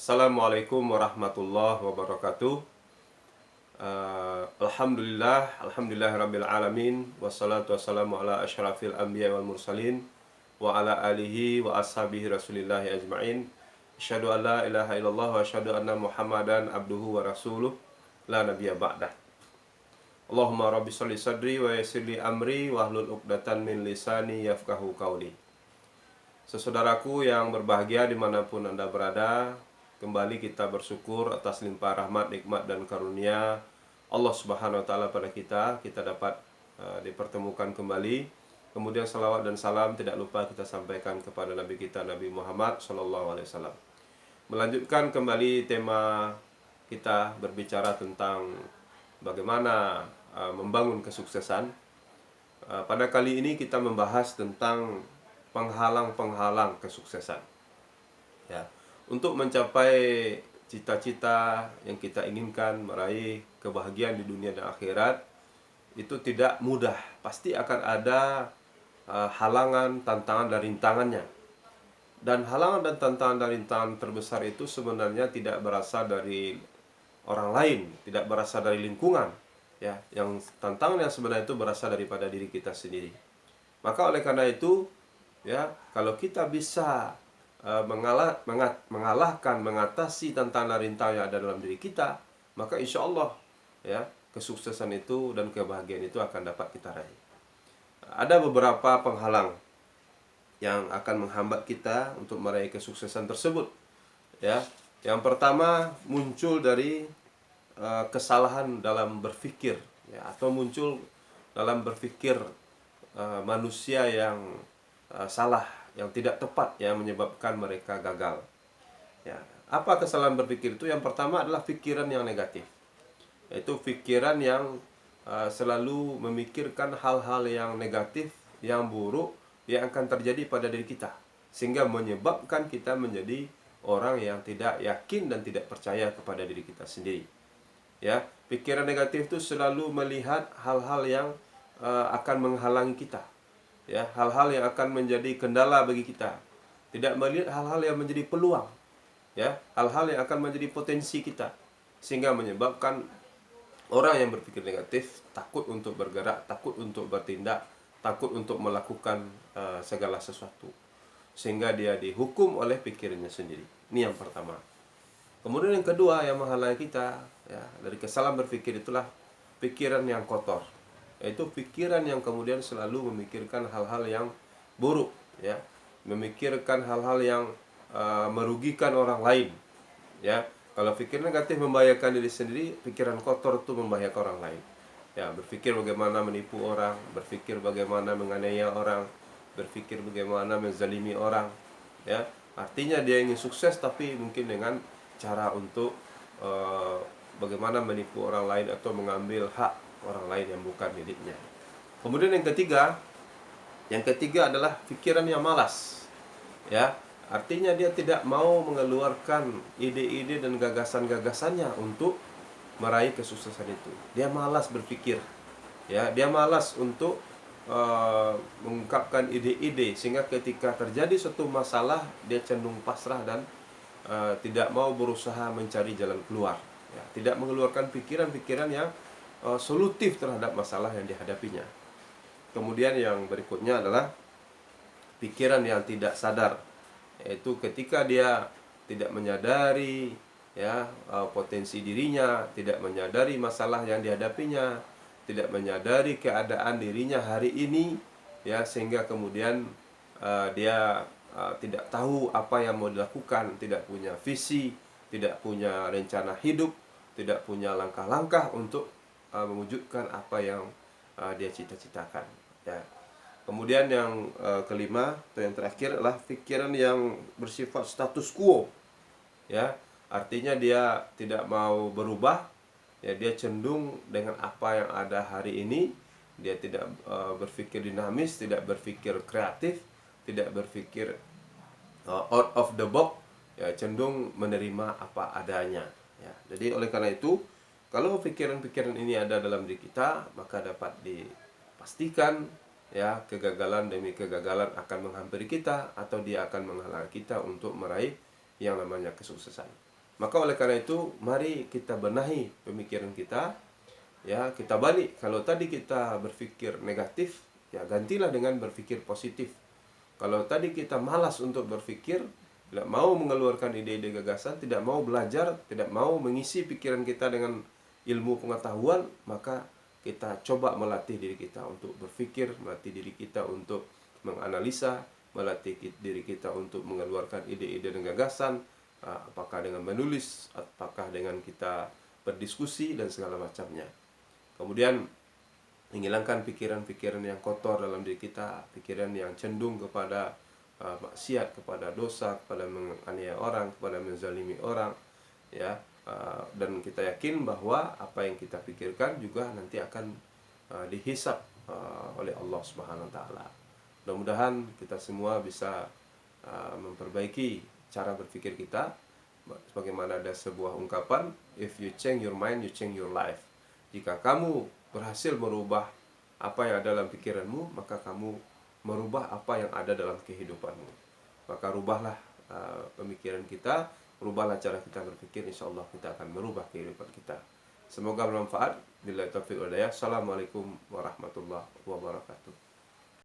Assalamualaikum warahmatullahi wabarakatuh. Alhamdulillah rabbil alamin. Wassalatu wassalamu ala asyrafil anbiya wal mursalin wa ala alihi wa ashabihi rasulillahi ajma'in. Asyhadu an la ilaha illallah wa asyhadu anna Muhammadan abduhu wa rasuluh la nabiyya ba'dah. Allahumma rabbi sholli sadri wa yassirli amri wahlul 'uqdatan min lisani yafqahu qauli. Saudaraku yang berbahagia dimanapun Anda berada, kembali kita bersyukur atas limpah rahmat, nikmat, dan karunia Allah Subhanahu wa Ta'ala pada kita. Kita dapat dipertemukan kembali. Kemudian salawat dan salam tidak lupa kita sampaikan kepada Nabi kita, Nabi Muhammad SAW. Melanjutkan kembali tema kita berbicara tentang bagaimana membangun kesuksesan. Pada kali ini kita membahas tentang penghalang-penghalang kesuksesan. Ya, untuk mencapai cita-cita yang kita inginkan, meraih kebahagiaan di dunia dan akhirat, itu tidak mudah. Pasti akan ada halangan, tantangan, dan rintangannya. Dan halangan dan tantangan dan rintangan terbesar itu sebenarnya tidak berasal dari orang lain, tidak berasal dari lingkungan. Ya, yang tantangan yang sebenarnya itu berasal daripada diri kita sendiri. Maka oleh karena itu, ya, kalau kita bisa mengalahkan, mengatasi tantangan dan rintangan yang ada dalam diri kita, maka insya Allah, ya, kesuksesan itu dan kebahagiaan itu akan dapat kita raih. Ada beberapa penghalang yang akan menghambat kita untuk meraih kesuksesan tersebut. Ya, yang pertama muncul dari kesalahan dalam berpikir, ya, atau muncul dalam berpikir manusia yang salah, yang tidak tepat, yang menyebabkan mereka gagal. Ya, apa kesalahan berpikir itu? Yang pertama adalah pikiran yang negatif, yaitu pikiran yang selalu memikirkan hal-hal yang negatif, yang buruk, yang akan terjadi pada diri kita, sehingga menyebabkan kita menjadi orang yang tidak yakin dan tidak percaya kepada diri kita sendiri. Ya, pikiran negatif itu selalu melihat hal-hal yang akan menghalangi kita, ya, hal-hal yang akan menjadi kendala bagi kita, tidak melihat hal-hal yang menjadi peluang, ya, hal-hal yang akan menjadi potensi kita, sehingga menyebabkan orang yang berpikir negatif takut untuk bergerak, takut untuk bertindak, takut untuk melakukan segala sesuatu, sehingga dia dihukum oleh pikirannya sendiri. Ini yang pertama. Kemudian yang kedua yang menghalangi kita, ya, dari kesalahan berpikir itulah pikiran yang kotor, yaitu pikiran yang kemudian selalu memikirkan hal-hal yang buruk, ya, memikirkan hal-hal yang merugikan orang lain. Ya, kalau pikir negatif membahayakan diri sendiri, pikiran kotor itu membahayakan orang lain. Ya, berpikir bagaimana menipu orang, berpikir bagaimana menganiaya orang, berpikir bagaimana menzalimi orang. Ya, artinya dia ingin sukses tapi mungkin dengan cara untuk bagaimana menipu orang lain atau mengambil hak orang lain yang bukan miliknya. Kemudian yang ketiga adalah pikiran yang malas. Ya, artinya dia tidak mau mengeluarkan ide-ide dan gagasan-gagasannya untuk meraih kesuksesan itu. Dia malas berpikir. Ya, dia malas untuk mengungkapkan ide-ide, sehingga ketika terjadi suatu masalah dia cenderung pasrah dan tidak mau berusaha mencari jalan keluar. Ya, tidak mengeluarkan pikiran-pikiran yang solutif terhadap masalah yang dihadapinya. Kemudian yang berikutnya adalah pikiran yang tidak sadar, yaitu ketika dia tidak menyadari, ya, potensi dirinya, tidak menyadari masalah yang dihadapinya, tidak menyadari keadaan dirinya hari ini, ya, sehingga kemudian dia tidak tahu apa yang mau dilakukan, tidak punya visi, tidak punya rencana hidup, tidak punya langkah-langkah untuk mewujudkan apa yang dia cita-citakan. Ya. Kemudian yang kelima atau yang terakhir adalah pikiran yang bersifat status quo. Ya, artinya dia tidak mau berubah. Ya, dia cenderung dengan apa yang ada hari ini. Dia tidak berpikir dinamis, tidak berpikir kreatif, tidak berpikir out of the box. Ya, cenderung menerima apa adanya. Ya, jadi oleh karena itu, kalau pikiran-pikiran ini ada dalam diri kita, maka dapat dipastikan, ya, kegagalan demi kegagalan akan menghampiri kita, atau dia akan menghalangi kita untuk meraih yang namanya kesuksesan. Maka oleh karena itu, mari kita benahi pemikiran kita, ya, kita balik. Kalau tadi kita berpikir negatif, ya gantilah dengan berpikir positif. Kalau tadi kita malas untuk berpikir, tidak mau mengeluarkan ide-ide gagasan, tidak mau belajar, tidak mau mengisi pikiran kita dengan ilmu pengetahuan, maka kita coba melatih diri kita untuk berpikir, melatih diri kita untuk menganalisa, melatih diri kita untuk mengeluarkan ide-ide dan gagasan, apakah dengan menulis, apakah dengan kita berdiskusi dan segala macamnya. Kemudian menghilangkan pikiran-pikiran yang kotor dalam diri kita, pikiran yang cenderung kepada maksiat, kepada dosa, kepada menganiaya orang, kepada menzalimi orang, ya. Dan kita yakin bahwa apa yang kita pikirkan juga nanti akan dihisab oleh Allah Subhanahu wa taala. Mudah-mudahan kita semua bisa memperbaiki cara berpikir kita. Sebagaimana ada sebuah ungkapan, if you change your mind, you change your life. Jika kamu berhasil merubah apa yang ada dalam pikiranmu, maka kamu merubah apa yang ada dalam kehidupanmu. Maka rubahlah pemikiran kita, rubahlah cara kita berpikir, insya Allah kita akan merubah kehidupan kita. Semoga bermanfaat. Billahi taufiq wal hidayah. Assalamualaikum warahmatullahi wabarakatuh.